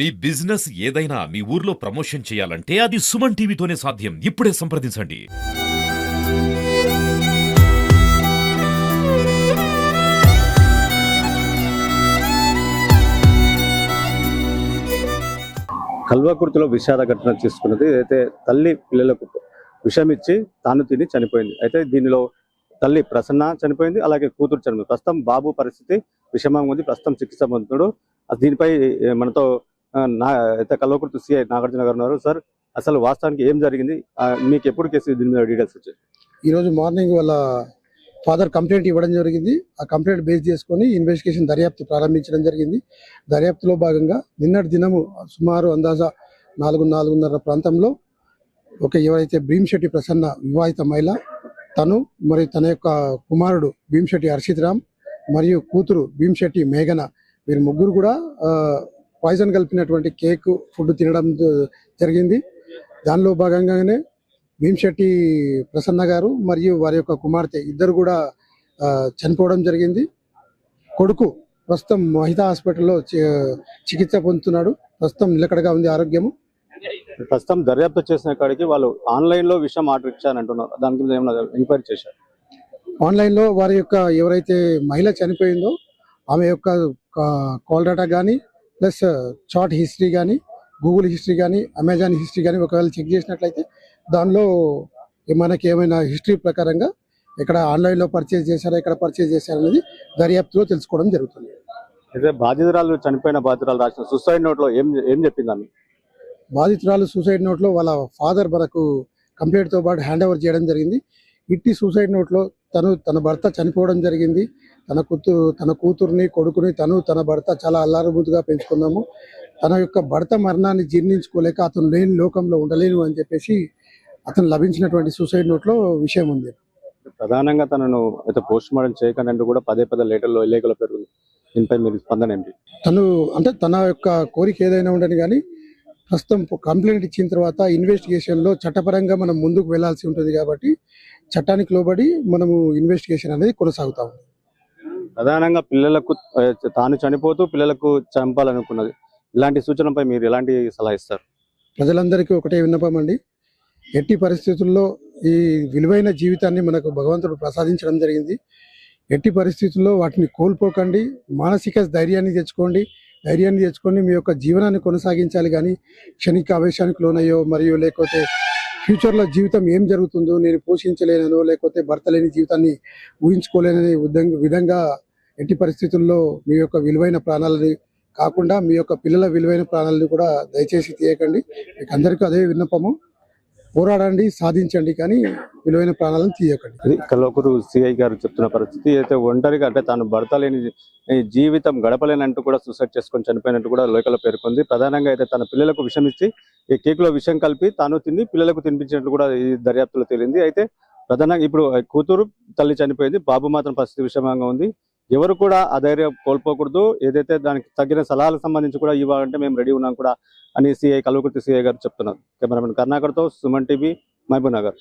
మీ business ఏదైనా మీ ఊర్లో promotion చేయాలంటే అది సుమన్ టీవీతోనే సాధ్యం. ఇప్పుడే సంప్రదించండి. కల్వకుర్తిలో విషాద ఘటన తీసుకున్నది. అయితే తల్లి పిల్లలకు విషమిచ్చి తాను తిని చనిపోయింది. అయితే దీనిలో తల్లి ప్రసన్న చనిపోయింది, అలాగే కూతురు చనిపోయింది. ప్రస్తుతం బాబు పరిస్థితి విషమంగా ఉంది, ప్రస్తుతం చికిత్స పొందుతున్నాడు. దీనిపై మనతో అయితే కల్వకుర్తి సిఐ నాగార్జున గారు ఉన్నారు. సార్, అసలు వాస్తవానికి ఏం జరిగింది, మీకు ఎప్పుడు కేసు దీని మీద డీటెయిల్స్ వచ్చాయి? ఈరోజు మార్నింగ్ వాళ్ళ ఫాదర్ కంప్లైంట్ ఇవ్వడం జరిగింది. ఆ కంప్లైంట్ బేస్ చేసుకొని ఇన్వెస్టిగేషన్ దర్యాప్తు ప్రారంభించడం జరిగింది. దర్యాప్తులో భాగంగా నిన్నటి దినము సుమారు అందాజా 4:30 ప్రాంతంలో ఎవరైతే భీమ్శెట్టి ప్రసన్న వివాహిత మహిళ, తను మరియు తన యొక్క కుమారుడు భీమ్శెట్టి హర్షిత్ రామ్ మరియు కూతురు భీమ్శెట్టి మేఘన, వీరు ముగ్గురు కూడా పాయిజన్ కలిపినటువంటి కేక్ ఫుడ్ తినడం జరిగింది. దానిలో భాగంగానే భీమ్శెట్టి ప్రసన్న గారు మరియు వారి యొక్క కుమార్తె ఇద్దరు కూడా చనిపోవడం జరిగింది. కొడుకు ప్రస్తుతం మహిళా హాస్పిటల్లో చికిత్స పొందుతున్నాడు. ప్రస్తుతం నిలకడగా ఉంది ఆరోగ్యము. ప్రస్తుతం దర్యాప్తు చేసిన కాడికి వాళ్ళు ఆన్లైన్ లో విషయం ఆర్డర్ ఇచ్చారని అంటున్నారు. దాని మీద ఏమైనా ఎంక్వైరీ చేశారు? ఆన్లైన్ లో వారి యొక్క ఎవరైతే మహిళ చనిపోయిందో ఆమె యొక్క కాల్ డేటా కానీ, ప్లస్ చాట్ హిస్టరీ కానీ, గూగుల్ హిస్టరీ కానీ, అమెజాన్ హిస్టరీ కానీ ఒకవేళ చెక్ చేసినట్లయితే దానిలో మనకి ఏమైనా హిస్టరీ ప్రకారంగా ఇక్కడ ఆన్లైన్లో పర్చేజ్ చేశారా, ఎక్కడ పర్చేజ్ చేశారనేది దర్యాప్తులో తెలుసుకోవడం జరుగుతుంది. అయితే బాధితురాలు చనిపోయిన బాధితురాలు రాసిన సూసైడ్ నోట్ లో ఏం చెప్పింది ఆమె? బాధితురాలు సూసైడ్ నోట్లో వాళ్ళ ఫాదర్ మనకు కంప్లైంట్తో పాటు హ్యాండ్ ఓవర్ చేయడం జరిగింది. ఇట్టి సూసైడ్ నోట్లో తన భర్త చనిపోవడం జరిగింది. తన కూతుర్ని, కొడుకుని తన భర్త చాలా అల్లారబుద్దుగా పెంచుకున్నాము. తన యొక్క భర్త మరణాన్ని జీర్ణించుకోలేక అతను లేని లోకంలో ఉండలేను అని చెప్పేసి అతను లభించినటువంటి సూసైడ్ నోట్లో విషయం ఉంది. ప్రధానంగా తనను అయితే పోస్ట్ మార్టం చేయకండి కూడా పదే లేఖల్లో పెరుగుతుంది. దీనిపై మీరు స్పందన ఏంటి? తన యొక్క కోరిక ఏదైనా ఉండని కానీ ప్రస్తుతం కంప్లైంట్ ఇచ్చిన తర్వాత ఇన్వెస్టిగేషన్లో చట్టపరంగా మనం ముందుకు వెళ్లాల్సి ఉంటుంది కాబట్టి చట్టానికి లోబడి మనము ఇన్వెస్టిగేషన్ అనేది కొనసాగుతా ఉంది. ప్రధానంగా పిల్లలకు తాను చనిపోతూ పిల్లలకు చంపాలనుకున్నది, ఇలాంటి సూచనపై మీరు ఎలాంటి సలహా ఇస్తారు? ప్రజలందరికీ ఒకటే విన్నపం అండి, ఎట్టి పరిస్థితుల్లో ఈ విలువైన జీవితాన్ని మనకు భగవంతుడు ప్రసాదించడం జరిగింది. ఎట్టి పరిస్థితుల్లో వాటిని కోల్పోకండి, మానసిక ధైర్యాన్ని తెచ్చుకొని మీ యొక్క జీవనాన్ని కొనసాగించాలి. కానీ క్షణిక ఆవేశానికి లోనయ్యో మరియు లేకపోతే ఫ్యూచర్లో జీవితం ఏం జరుగుతుందో నేను పోషించలేనో లేకపోతే భర్త లేని జీవితాన్ని ఊహించుకోలేనని విధంగా ఎట్టి పరిస్థితుల్లో మీ యొక్క విలువైన ప్రాణాలని కాకుండా మీ యొక్క పిల్లల విలువైన ప్రాణాలను కూడా దయచేసి తీయకండి. మీకు అందరికీ అదే విన్నపము, పోరాడండి, సాధించండి, కానీ విలువైన ప్రాణాలను తీయకండి. కల్వకుర్తి సిఐ గారు చెప్తున్న పరిస్థితి అయితే ఒంటరిగా అంటే తాను భర్త లేని జీవితం గడపలేనంటూ కూడా సూసైడ్ చేసుకొని చనిపోయినట్టు కూడా లేఖలో పేర్కొంది. ప్రధానంగా అయితే తన పిల్లలకు విషం ఇచ్చి ఈ కేకులో విషం కలిపి తాను తిని పిల్లలకు తినిపించినట్టు కూడా ఈ దర్యాప్తులో తేలింది. అయితే ప్రధానంగా ఇప్పుడు కూతురు తల్లి చనిపోయింది, బాబు మాత్రం పరిస్థితి విషమంగా ఉంది. ఎవరు కూడా అధైర్యం కోల్పోకూడదు, ఏదైతే దానికి తగిన సలహాలకు సంబంధించి కూడా ఇవ్వాలంటే మేము రెడీ ఉన్నాం కూడా అని కల్వకుర్తి సిఐ గారు చెప్తున్నారు. కెమెరామెన్ కర్ణాకర్తో సుమన్ టీవీ, మహబూబ్ నగర్.